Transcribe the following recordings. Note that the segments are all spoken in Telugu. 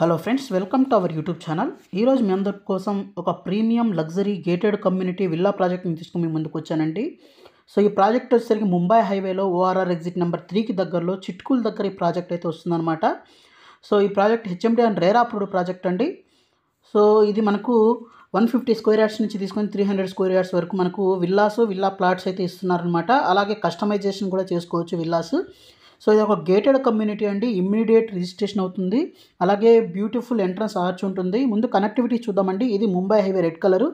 Hello friends, welcome to our YouTube channel. ఈరోజు మీ అందరి కోసం ఒక premium luxury gated community villa ప్రాజెక్ట్ని తీసుకుని మీ ముందుకు వచ్చానండి. సో ఈ ప్రాజెక్ట్ వచ్చేసరికి ముంబై హైవేలో ఓఆర్ఆర్ ఎగ్జిట్ నెంబర్ 3కి దగ్గరలో చిట్కూల్ దగ్గర ఈ ప్రాజెక్ట్ అయితే వస్తుందన్నమాట. సో ఈ project HMD and RERA approved project అండి. సో ఇది మనకు 150 స్క్వేర్ యార్డ్స్ నుంచి తీసుకొని 300 స్క్వేర్ యార్డ్స్ వరకు మనకు విల్లా ప్లాట్స్ అయితే ఇస్తున్నారనమాట. అలాగే కస్టమైజేషన్ కూడా చేసుకోవచ్చు విల్లాస్. సో ఇది ఒక గేటెడ్ కమ్యూనిటీ అండి. ఇమ్మీడియట్ రిజిస్ట్రేషన్ అవుతుంది. అలాగే బ్యూటిఫుల్ ఎంట్రన్స్ ఆర్చ్ ఉంటుంది. ముందు కనెక్టివిటీ చూద్దామండి. ఇది ముంబై హైవే రెడ్ కలరు.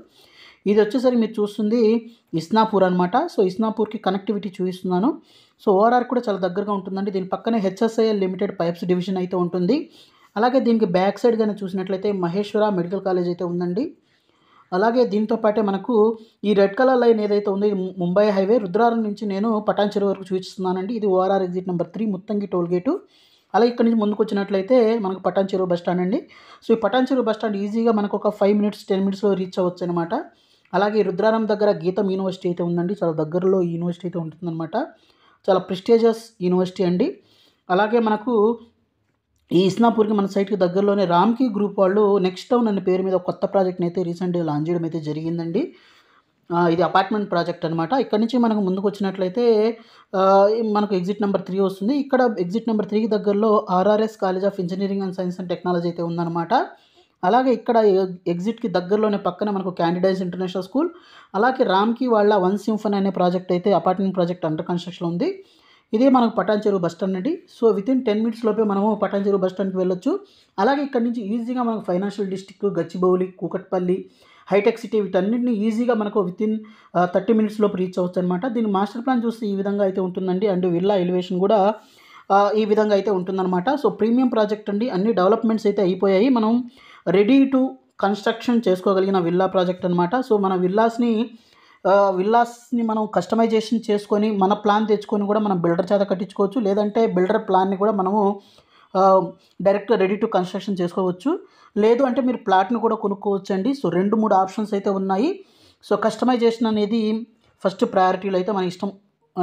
ఇది వచ్చేసరికి మీరు చూస్తుంది ఇస్నాపూర్ అనమాట. సో ఇస్నాపూర్కి కనెక్టివిటీ చూపిస్తున్నాను. సో ఓఆర్ఆర్ కూడా చాలా దగ్గరగా ఉంటుందండి. దీని పక్కనే హెచ్ఎస్ఐఎల్ లిమిటెడ్ పైప్స్ డివిజన్ అయితే ఉంటుంది. అలాగే దీనికి బ్యాక్ సైడ్ కానీ చూసినట్లయితే మహేశ్వర మెడికల్ కాలేజ్ అయితే ఉందండి. అలాగే దీంతో పాటే మనకు ఈ రెడ్ కలర్ లైన్ ఏదైతే ఉందో ఇది ముంబై హైవే రుద్రారం నుంచి నేను పటాన్ చెరువు వరకు చూపిస్తున్నానండి. ఇది ORR exit number 3 Muthangi toll gate. అలాగే ఇక్కడ నుంచి ముందుకు వచ్చినట్లయితే మనకు పటాన్ చెరువు బస్ స్టాండ్ అండి. సో ఈ పటాన్ చెరువు బస్ స్టాండ్ ఈజీగా మనకు ఒక 5 మినిట్స్ 10 మినిట్స్లో రీచ్ అవ్వచ్చు అనమాట. అలాగే రుద్రారం దగ్గర గీతం యూనివర్సిటీ అయితే ఉందండి. చాలా దగ్గరలో ఈ యూనివర్సిటీ అయితే ఉంటుందన్నమాట. చాలా ప్రెస్టీజియస్ యూనివర్సిటీ అండి. అలాగే మనకు ఈ ఇస్నాపూర్కి మన సైట్కి దగ్గరలోనే రామ్కీ గ్రూప్ వాళ్ళు నెక్స్ట్ టౌన్ అనే పేరు మీద ఒక కొత్త ప్రాజెక్ట్ని అయితే రీసెంట్గా లాంచ్ చేయడం అయితే జరిగిందండి. ఇది అపార్ట్మెంట్ ప్రాజెక్ట్ అనమాట. ఇక్కడ నుంచి మనకు ముందుకు వచ్చినట్లయితే మనకు ఎగ్జిట్ నెంబర్ 3 వస్తుంది. ఇక్కడ ఎగ్జిట్ నెంబర్ 3కి దగ్గరలో RRS college of engineering and science and technology అయితే ఉందన్నమాట. అలాగే ఇక్కడ ఎగ్జిట్కి దగ్గరలోనే పక్కన మనకు క్యాండిడైజ్ ఇంటర్నేషనల్ స్కూల్, అలాగే రామ్కీ వాళ్ళ వన్ సింఫనీ అనే ప్రాజెక్ట్ అయితే అపార్ట్మెంట్ ప్రాజెక్ట్ అండర్ కన్స్ట్రక్షన్ ఉంది. ఇదే మనకు పటాన్ చెరువు బస్ స్టాండ్ అండి. సో వితిన్ 10 మినిట్స్ లోపే మనము పటాన్ చెరువు బస్ స్టాండ్కి వెళ్ళొచ్చు. అలాగే ఇక్కడ నుంచి ఈజీగా మనకు financial district, Gachibowli, Kukatpally, hitech city వీటన్నిటిని ఈజీగా మనకు వితిన్ 30 మినిట్స్ లోపు రీచ్ అవ్వచ్చు అనమాట. దీని మాస్టర్ ప్లాన్ చూస్తే ఈ విధంగా అయితే ఉంటుందండి. అండ్ విల్లా ఎలివేషన్ కూడా ఈ విధంగా అయితే ఉంటుందన్నమాట. సో ప్రీమియం ప్రాజెక్ట్ అండి. అన్ని డెవలప్మెంట్స్ అయితే అయిపోయాయి. మనం రెడీ టు కన్స్ట్రక్షన్ చేసుకోగలిగిన విల్లా ప్రాజెక్ట్ అనమాట. సో మన విల్లాస్ని మనం కస్టమైజేషన్ చేసుకొని మన ప్లాన్ తెచ్చుకొని కూడా మనం బిల్డర్ చేత కట్టించుకోవచ్చు. లేదంటే బిల్డర్ ప్లాన్ని కూడా మనము డైరెక్ట్ రెడీ టు కన్స్ట్రక్షన్ చేసుకోవచ్చు. లేదు అంటే మీరు ప్లాట్ని కూడా కొనుక్కోవచ్చు అండి. సో 2-3 ఆప్షన్స్ అయితే ఉన్నాయి. సో కస్టమైజేషన్ అనేది ఫస్ట్ ప్రయారిటీలో అయితే మన ఇష్టం.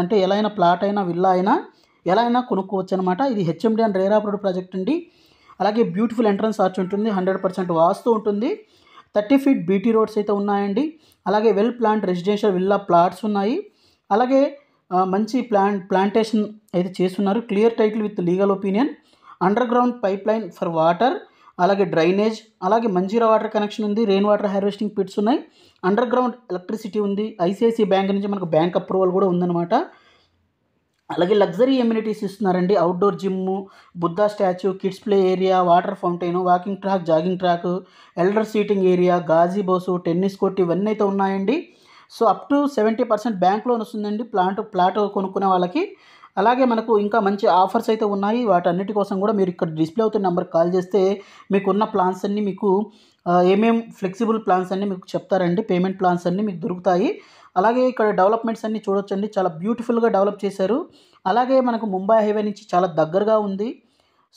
అంటే ఎలా అయినా ప్లాట్ అయినా విల్లా అయినా ఎలా అయినా కొనుక్కోవచ్చు అనమాట. ఇది HMD and RERA approved project అండి. అలాగే బ్యూటిఫుల్ ఎంట్రన్స్ ఆర్చ్ ఉంటుంది. 100% వాస్తు ఉంటుంది. 30 ఫీట్ బీటీ రోడ్స్ అయితే ఉన్నాయండి. అలాగే well plant residential villa plots ఉన్నాయి. అలాగే మంచి ప్లాంటేషన్ అయితే చేస్తున్నారు. Clear title with legal opinion, under ground pipe line for water, అలాగే డ్రైనేజ్, అలాగే మంజీరా వాటర్ కనెక్షన్ ఉంది. రెయిన్ వాటర్ హార్వెస్టింగ్ పిట్స్ ఉన్నాయి. అండర్ గ్రౌండ్ ఎలక్ట్రిసిటీ ఉంది. ఐసిఐసిఐ బ్యాంక్ నుంచి మనకు బ్యాంక్ అప్రూవల్ కూడా ఉందన్నమాట. అలాగే లగ్జరీ ఎమ్యూనిటీస్ ఇస్తున్నారండి. Outdoor gym, Buddha statue, kids play area, water fountain, walking track, jogging track, elder seating area, Ghazi బోసు, టెన్నిస్ కోర్ట్ ఇవన్నీ అయితే ఉన్నాయండి. So up to 70% bank loan వస్తుందండి ప్లాట్ కొనుక్కునే వాళ్ళకి. అలాగే మనకు ఇంకా మంచి ఆఫర్స్ అయితే ఉన్నాయి. వాటన్నిటి కోసం కూడా మీరు ఇక్కడ డిస్ప్లే అవుతున్న నెంబర్కి కాల్ చేస్తే మీకున్న ప్లాన్స్ అన్నీ మీకు ఏమేం ఫ్లెక్సిబుల్ ప్లాన్స్ అన్నీ మీకు చెప్తారండి. పేమెంట్ ప్లాన్స్ అన్నీ మీకు దొరుకుతాయి. అలాగే ఇక్కడ డెవలప్మెంట్స్ అన్నీ చూడొచ్చండి. చాలా బ్యూటిఫుల్గా డెవలప్ చేశారు. అలాగే మనకు ముంబై హైవే నుంచి చాలా దగ్గరగా ఉంది.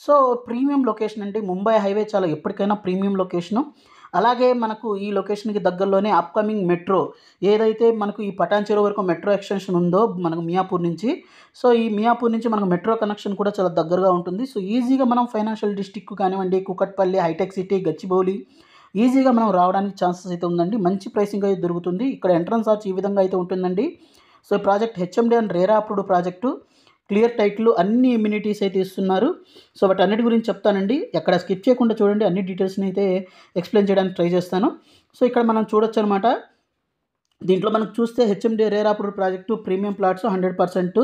సో ప్రీమియం లొకేషన్ అండి. ముంబై హైవే చాలా ఎప్పటికైనా ప్రీమియం లొకేషను. అలాగే మనకు ఈ లొకేషన్కి దగ్గరలోనే అప్కమింగ్ మెట్రో ఏదైతే మనకు ఈ పటాన్ చెరువు వరకు మెట్రో ఎక్స్టెన్షన్ ఉందో మనకు మియాపూర్ నుంచి, సో ఈ మియాపూర్ నుంచి మనకు మెట్రో కనెక్షన్ కూడా చాలా దగ్గరగా ఉంటుంది. సో ఈజీగా మనం ఫైనాన్షియల్ డిస్ట్రిక్ట్ కానివ్వండి, కూకట్పల్లి, హైటెక్ సిటీ, గచ్చిబౌలి ఈజీగా మనం రావడానికి ఛాన్సెస్ అయితే ఉందండి. మంచి ప్రైసింగ్ అయితే దొరుకుతుంది. ఇక్కడ ఎంట్రన్స్ ఆర్చ్ ఈ విధంగా అయితే ఉంటుందండి. So project HMD and RERA approved project. Clear title, అన్ని ఇమ్యూనిటీస్ అయితే ఇస్తున్నారు. సో వాటి అన్నిటి గురించి చెప్తానండి. ఎక్కడ స్కిప్ చేయకుండా చూడండి. అన్ని డీటెయిల్స్ని అయితే ఎక్స్ప్లెయిన్ చేయడానికి ట్రై చేస్తాను. సో ఇక్కడ మనం చూడొచ్చు అనమాట. దీంట్లో మనకు చూస్తే HMD RERA approved project premium plots 100%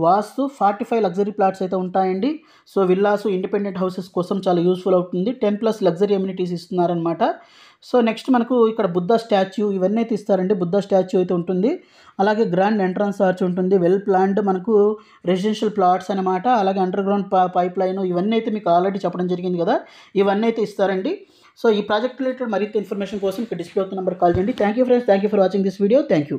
వాస్తు 45 లగ్జరీ ప్లాట్స్ అయితే ఉంటాయండి. సో విల్లాసు, ఇండిపెండెంట్ హౌసెస్ కోసం చాలా యూస్ఫుల్ అవుతుంది. 10+ లగ్జరీ ఎమ్యూనిటీస్ ఇస్తున్నారనమాట. సో నెక్స్ట్ మనకు ఇక్కడ బుద్ధా స్టాచ్యూ ఇవన్నీ అయితే ఇస్తారండి. బుద్ధా స్టాచ్యూ అయితే ఉంటుంది. అలాగే గ్రాండ్ ఎంట్రన్స్ ఆర్చ్ ఉంటుంది. వెల్ ప్లాన్డ్ మనకు రెసిడెన్షియల్ ప్లాట్స్ అనమాట. అలాగే అండర్ గ్రౌండ్ పైప్ లైన్ ఇవన్నీ అయితే మీకు ఆల్రెడీ చెప్పడం జరిగింది కదా, ఇవన్నీ అయితే ఇస్తారండి. సో ఈ ప్రాజెక్ట్ రిలేటెడ్ మరింత ఇన్ఫర్మేషన్ కోసం ఇక్కడ డిస్ప్లే అవుతున్న నెంబర్ కాల్ చేయండి. Thank you friends. Thank you for watching this video. Thank you.